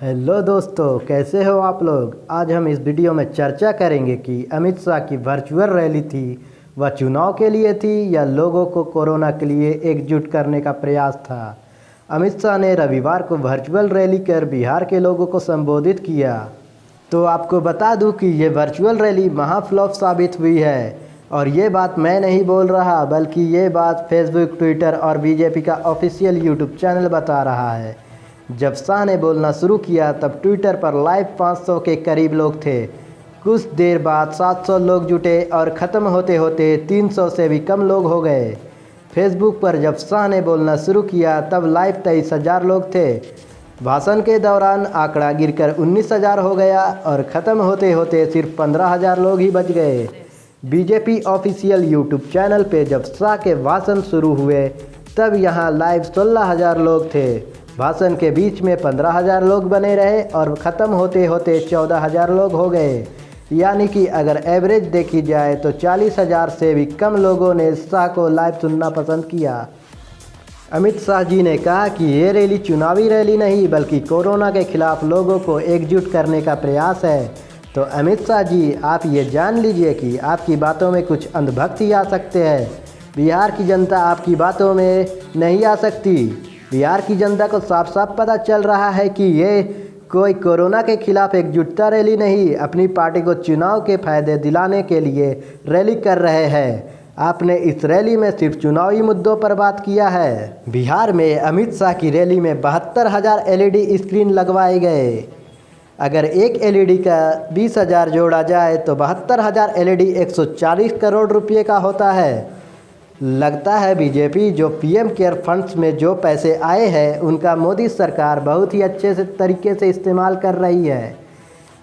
Hello दोस्तों, कैसे हो आप लोग। आज हम इस वीडियो में चर्चा करेंगे कि अमित शाह की वर्चुअल रैली थी वह चुनाव के लिए थी या लोगों को कोरोना के लिए एकजुट करने का प्रयास था। अमित शाह ने रविवार को वर्चुअल रैली कर बिहार के लोगों को संबोधित किया। तो आपको बता दूं कि ये वर्चुअल रैली महाफ्लॉप साबित हुई है और ये बात मैं नहीं बोल रहा, बल्कि ये बात फेसबुक, ट्विटर और बीजेपी का ऑफिशियल यूट्यूब चैनल बता रहा है। जब शाह ने बोलना शुरू किया तब ट्विटर पर लाइव 500 के करीब लोग थे। कुछ देर बाद 700 लोग जुटे और ख़त्म होते होते 300 से भी कम लोग हो गए। फेसबुक पर जब शाह ने बोलना शुरू किया तब लाइव 23,000 लोग थे। भाषण के दौरान आंकड़ा गिरकर 19,000 हो गया और ख़त्म होते होते सिर्फ 15,000 लोग ही बच गए। बीजेपी ऑफिशियल यूट्यूब चैनल पे जब शाह के भाषण शुरू हुए तब यहाँ लाइव 16,000 लोग थे। भाषण के बीच में 15,000 लोग बने रहे और ख़त्म होते होते 14,000 लोग हो गए। यानी कि अगर एवरेज देखी जाए तो 40,000 से भी कम लोगों ने शाह को लाइव सुनना पसंद किया। अमित शाह जी ने कहा कि ये रैली चुनावी रैली नहीं बल्कि कोरोना के खिलाफ लोगों को एकजुट करने का प्रयास है। तो अमित शाह जी, आप ये जान लीजिए कि आपकी बातों में कुछ अंधभक्त ही आ सकते हैं। बिहार की जनता आपकी बातों में नहीं आ सकती। बिहार की जनता को साफ साफ पता चल रहा है कि ये कोई कोरोना के खिलाफ एकजुटता रैली नहीं, अपनी पार्टी को चुनाव के फायदे दिलाने के लिए रैली कर रहे हैं। आपने इस रैली में सिर्फ चुनावी मुद्दों पर बात किया है। बिहार में अमित शाह की रैली में 72,000 LED स्क्रीन लगवाए गए। अगर एक LED का 20,000 जोड़ा जाए तो 72,000 LED 140 करोड़ रुपये का होता है। लगता है बीजेपी जो पीएम केयर फंड्स में जो पैसे आए हैं उनका मोदी सरकार बहुत ही अच्छे से तरीके से इस्तेमाल कर रही है।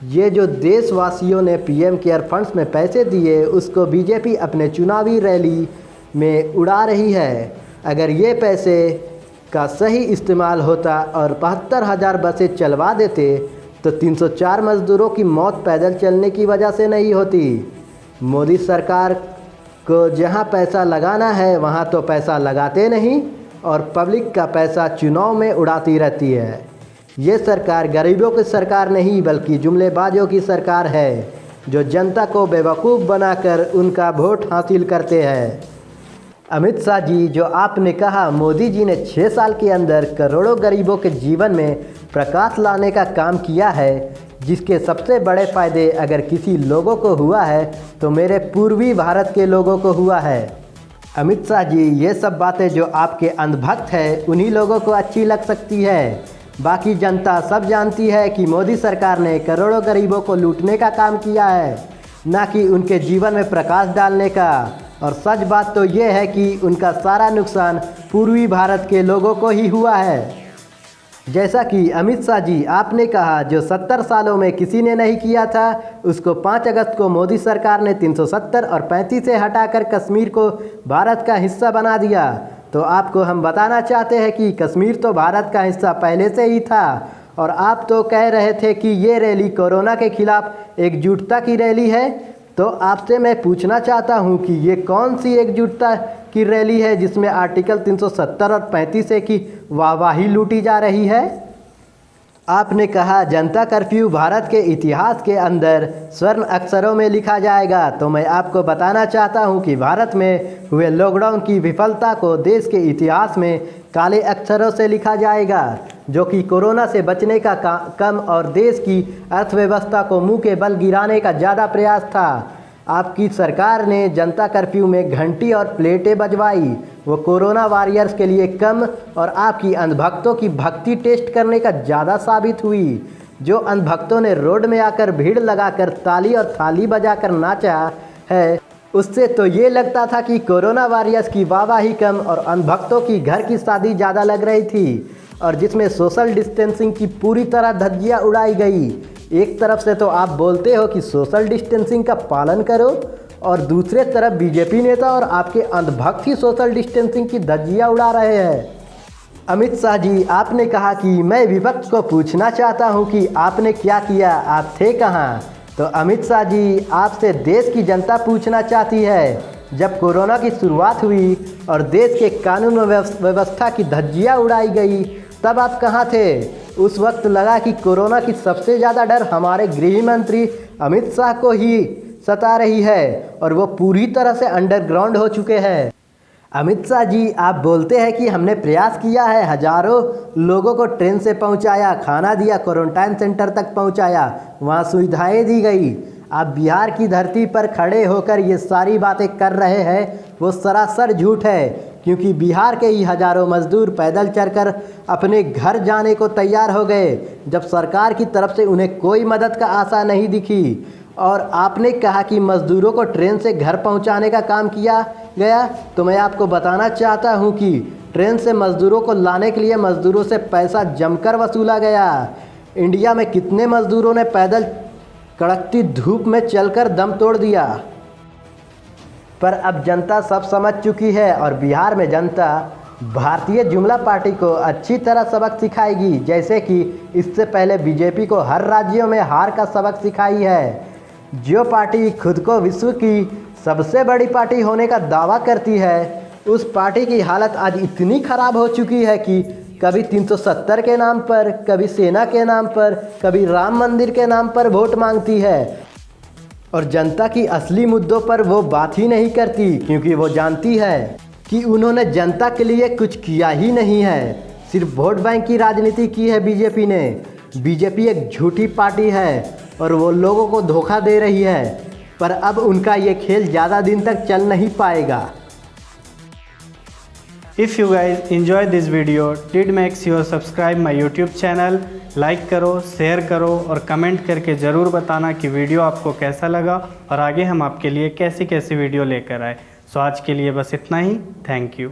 ये जो देशवासियों ने पीएम केयर फंड्स में पैसे दिए उसको बीजेपी अपने चुनावी रैली में उड़ा रही है। अगर ये पैसे का सही इस्तेमाल होता और 72,000 बसें चलवा देते तो 304 मजदूरों की मौत पैदल चलने की वजह से नहीं होती। मोदी सरकार को जहां पैसा लगाना है वहां तो पैसा लगाते नहीं और पब्लिक का पैसा चुनाव में उड़ाती रहती है। ये सरकार गरीबों की सरकार नहीं बल्कि जुमलेबाजों की सरकार है जो जनता को बेवकूफ़ बनाकर उनका वोट हासिल करते हैं। अमित शाह जी, जो आपने कहा मोदी जी ने 6 साल के अंदर करोड़ों गरीबों के जीवन में प्रकाश लाने का काम किया है, जिसके सबसे बड़े फ़ायदे अगर किसी लोगों को हुआ है तो मेरे पूर्वी भारत के लोगों को हुआ है। अमित शाह जी, ये सब बातें जो आपके अंधभक्त हैं उन्हीं लोगों को अच्छी लग सकती है। बाकी जनता सब जानती है कि मोदी सरकार ने करोड़ों गरीबों को लूटने का काम किया है, ना कि उनके जीवन में प्रकाश डालने का। और सच बात तो ये है कि उनका सारा नुकसान पूर्वी भारत के लोगों को ही हुआ है। जैसा कि अमित शाह जी आपने कहा जो 70 सालों में किसी ने नहीं किया था उसको 5 अगस्त को मोदी सरकार ने 370 और 35 से हटाकर कश्मीर को भारत का हिस्सा बना दिया। तो आपको हम बताना चाहते हैं कि कश्मीर तो भारत का हिस्सा पहले से ही था और आप तो कह रहे थे कि ये रैली कोरोना के खिलाफ एकजुटता की रैली है। तो आपसे मैं पूछना चाहता हूं कि ये कौन सी एकजुटता की रैली है जिसमें आर्टिकल 370 और 35 की वाहवाही लूटी जा रही है। आपने कहा जनता कर्फ्यू भारत के इतिहास के अंदर स्वर्ण अक्षरों में लिखा जाएगा। तो मैं आपको बताना चाहता हूं कि भारत में हुए लॉकडाउन की विफलता को देश के इतिहास में काले अक्षरों से लिखा जाएगा, जो कि कोरोना से बचने का कम और देश की अर्थव्यवस्था को मुंह के बल गिराने का ज़्यादा प्रयास था। आपकी सरकार ने जनता कर्फ्यू में घंटी और प्लेटें बजवाई, वो कोरोना वॉरियर्स के लिए कम और आपकी अंधभक्तों की भक्ति टेस्ट करने का ज़्यादा साबित हुई। जो अंधभक्तों ने रोड में आकर भीड़ लगाकर ताली और थाली बजाकर नाचा है, उससे तो ये लगता था कि कोरोना वॉरियर्स की वाहवाही कम और अंधभक्तों की घर की शादी ज़्यादा लग रही थी, और जिसमें सोशल डिस्टेंसिंग की पूरी तरह धज्जियाँ उड़ाई गई। एक तरफ से तो आप बोलते हो कि सोशल डिस्टेंसिंग का पालन करो और दूसरे तरफ बीजेपी नेता और आपके अंधभक्त ही सोशल डिस्टेंसिंग की धज्जियाँ उड़ा रहे हैं। अमित शाह जी, आपने कहा कि मैं विपक्ष को पूछना चाहता हूं कि आपने क्या किया, आप थे कहां। तो अमित शाह जी, आपसे देश की जनता पूछना चाहती है, जब कोरोना की शुरुआत हुई और देश के कानून व्यवस्था की धज्जियाँ उड़ाई गई तब आप कहाँ थे। उस वक्त लगा कि कोरोना की सबसे ज़्यादा डर हमारे गृह मंत्री अमित शाह को ही सता रही है और वो पूरी तरह से अंडरग्राउंड हो चुके हैं। अमित शाह जी, आप बोलते हैं कि हमने प्रयास किया है, हजारों लोगों को ट्रेन से पहुंचाया, खाना दिया, क्वारंटाइन सेंटर तक पहुंचाया, वहां सुविधाएं दी गई। आप बिहार की धरती पर खड़े होकर ये सारी बातें कर रहे हैं, वो सरासर झूठ है, क्योंकि बिहार के ही हजारों मजदूर पैदल चलकर अपने घर जाने को तैयार हो गए जब सरकार की तरफ से उन्हें कोई मदद का आशा नहीं दिखी। और आपने कहा कि मजदूरों को ट्रेन से घर पहुंचाने का काम किया गया, तो मैं आपको बताना चाहता हूं कि ट्रेन से मजदूरों को लाने के लिए मजदूरों से पैसा जमकर वसूला गया। इंडिया में कितने मजदूरों ने पैदल कड़कती धूप में चलकर दम तोड़ दिया। पर अब जनता सब समझ चुकी है और बिहार में जनता भारतीय जुमला पार्टी को अच्छी तरह सबक सिखाएगी, जैसे कि इससे पहले बीजेपी को हर राज्यों में हार का सबक सिखाई है। जो पार्टी खुद को विश्व की सबसे बड़ी पार्टी होने का दावा करती है, उस पार्टी की हालत आज इतनी खराब हो चुकी है कि कभी 370 के नाम पर, कभी सेना के नाम पर, कभी राम मंदिर के नाम पर वोट मांगती है और जनता की असली मुद्दों पर वो बात ही नहीं करती, क्योंकि वो जानती है कि उन्होंने जनता के लिए कुछ किया ही नहीं है। सिर्फ वोट बैंक की राजनीति की है बीजेपी ने। बीजेपी एक झूठी पार्टी है और वो लोगों को धोखा दे रही है, पर अब उनका ये खेल ज़्यादा दिन तक चल नहीं पाएगा। If you guys enjoy this video, did make sure subscribe my YouTube channel, like करो, शेयर करो और कमेंट करके ज़रूर बताना कि वीडियो आपको कैसा लगा और आगे हम आपके लिए कैसी कैसी वीडियो लेकर आए। सो आज के लिए बस इतना ही। Thank you.